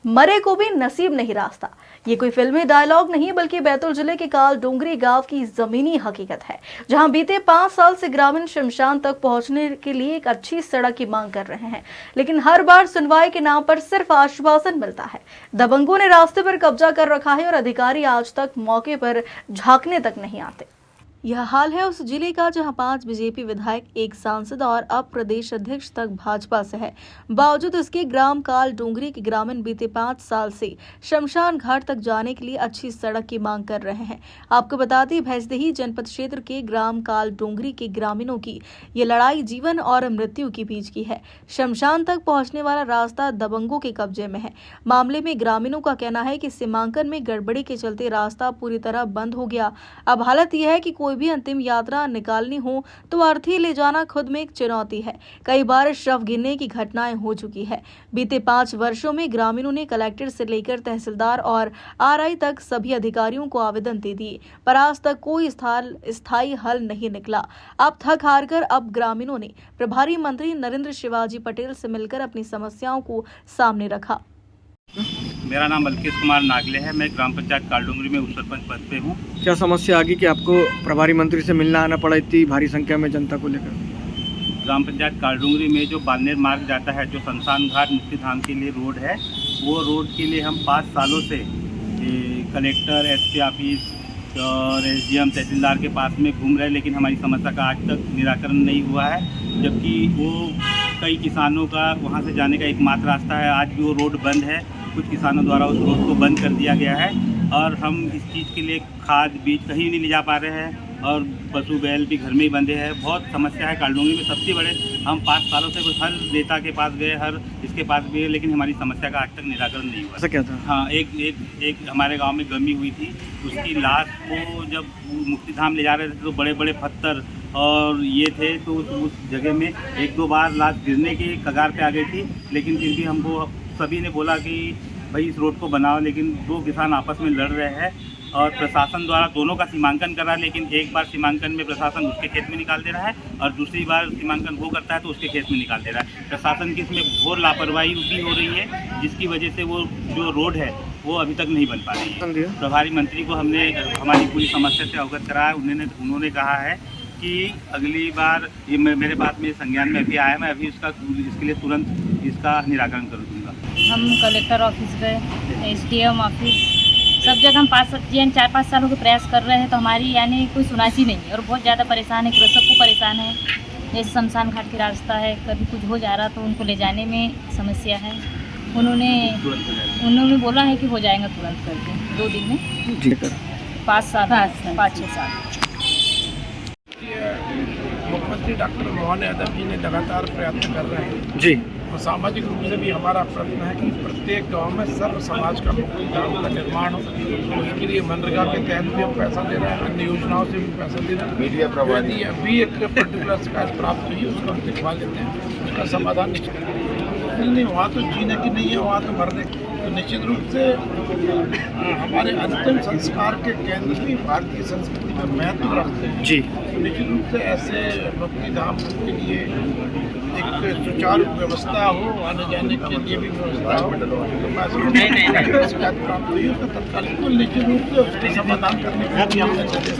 मरे को भी नसीब नहीं रास्ता। ये कोई फिल्मी डायलॉग नहीं बल्कि बैतूल जिले के काल डोंगरी गांव की जमीनी हकीकत है, जहां बीते 5 साल से ग्रामीण शमशान तक पहुंचने के लिए एक अच्छी सड़क की मांग कर रहे हैं, लेकिन हर बार सुनवाई के नाम पर सिर्फ आश्वासन मिलता है। दबंगों ने रास्ते पर कब्जा कर रखा है और अधिकारी आज तक मौके पर झांकने तक नहीं आते। यह हाल है उस जिले का जहां 5 बीजेपी विधायक, एक सांसद और अब प्रदेश अध्यक्ष तक भाजपा से है। बावजूद इसके ग्राम काल डोंगरी के ग्रामीण बीते 5 साल से शमशान घाट तक जाने के लिए अच्छी सड़क की मांग कर रहे हैं। आपको बता दें, भैंसदेही जनपद क्षेत्र के ग्राम काल डोंगरी के ग्रामीणों की ये लड़ाई जीवन और मृत्यु के बीच की है। शमशान तक पहुंचने वाला रास्ता दबंगों के कब्जे में है। मामले में ग्रामीणों का कहना है कि सीमांकन में गड़बड़ी के चलते रास्ता पूरी तरह बंद हो गया। अब हालत यह है कि कोई भी अंतिम यात्रा निकालनी हो तो अर्थी ले जाना खुद में एक चुनौती है। कई बार शव गिरने की घटनाएं हो चुकी है। बीते 5 वर्षों में ग्रामीणों ने कलेक्टर से लेकर तहसीलदार और आरआई तक सभी अधिकारियों को आवेदन दे दिए, पर आज तक कोई स्थायी हल नहीं निकला। अब थक हार कर अब ग्रामीणों ने प्रभारी मंत्री नरेंद्र शिवाजी पटेल से मिलकर अपनी समस्याओं को सामने रखा। मेरा नाम बल्केश कुमार नागले है। मैं ग्राम पंचायत कालडोंगरी में उप सरपंच पद पे हूँ। क्या समस्या आ गई कि आपको प्रभारी मंत्री से मिलना आना पड़ा इतनी भारी संख्या में जनता को लेकर? ग्राम पंचायत कालडोंगरी में जो बानेर मार्ग जाता है, जो शमशान घाट मुक्ति धाम के लिए रोड है, वो रोड के लिए हम 5 सालों से कलेक्टर, एसपी ऑफिस और एसडीएम, तहसीलदार के पास में घूम रहे हैं, लेकिन हमारी समस्या का आज तक निराकरण नहीं हुआ है। जबकि वो कई किसानों का वहाँ से जाने का एकमात्र रास्ता है। आज भी वो रोड बंद है। कुछ किसानों द्वारा उस रोड को बंद कर दिया गया है और हम इस चीज़ के लिए खाद बीज कहीं नहीं ले जा पा रहे हैं और पशु बैल भी घर में ही बंधे हैं। बहुत समस्या है कालडोंगरी में। सबसे बड़े हम 5 सालों से हर नेता के पास गए, हर इसके पास गए, लेकिन हमारी समस्या का आज तक निराकरण नहीं हुआ। ऐसा क्या था? हाँ, एक हमारे गांव में गमी हुई थी। उसकी लाश को जब मुक्तिधाम ले जा रहे थे तो बड़े बड़े पत्थर और ये थे, तो उस जगह में 1-2 बार लाश गिरने की कगार पे आ गई थी। लेकिन फिर भी हमको सभी ने बोला कि भाई इस रोड को बनाओ, लेकिन 2 किसान आपस में लड़ रहे हैं और प्रशासन द्वारा दोनों का सीमांकन कर रहा है। लेकिन एक बार सीमांकन में प्रशासन उसके खेत में निकाल दे रहा है और दूसरी बार सीमांकन वो करता है तो उसके खेत में निकाल दे रहा है। प्रशासन की इसमें घोर लापरवाही भी हो रही है, जिसकी वजह से वो जो रोड है वो अभी तक नहीं बन पा रही है। प्रभारी मंत्री को हमने हमारी पूरी समस्या से अवगत कराया। उन्होंने कहा है कि अगली बार ये मेरे पास में संज्ञान में अभी आया, मैं अभी इसके लिए तुरंत इसका निराकरण कर दूँगा। हम कलेक्टर ऑफिस गए, एसडीएम ऑफिस, सब जगह हम 4-5 सालों के प्रयास कर रहे हैं, तो हमारी यानी कोई सुनासी नहीं है और बहुत ज़्यादा परेशान है। कृषक को परेशान है। जैसे शमशान घाट की रास्ता है, कभी कुछ हो जा रहा तो उनको ले जाने में समस्या है। उन्होंने बोला है कि हो जाएगा तुरंत करके 2 दिन में। 5-6 साल। मुख्यमंत्री डॉक्टर मोहन यादव जी ने लगातार प्रयत्न कर रहे हैं जी। और सामाजिक रूप से भी हमारा प्रयत्न है कि प्रत्येक गांव में सर्व समाज का मुक्तिधाम का निर्माण हो। उसके लिए मनरेगा के तहत भी हम पैसा दे रहे हैं, अन्य योजनाओं से भी पैसा दे रहे हैं। यदि अभी एक पर्टिकुलर शिकायत प्राप्त हुई है उसको हम दिखवा लेते हैं, उसका समाधान निश्चित नहीं। वहाँ तो जीने की नहीं है, वहाँ तो मरने की। तो निश्चित रूप से हमारे अंतिम संस्कार के केंद्र भी भारतीय संस्कृति में महत्व रखते हैं जी। तो निश्चित रूप से ऐसे मुक्तिधाम के लिए एक सुचारू व्यवस्था हो, आने जाने के लिए भी व्यवस्था हो। तो शिकायत प्राप्त हुई उसका तत्काल निश्चित रूप से उसके समाधान करने के लिए हमने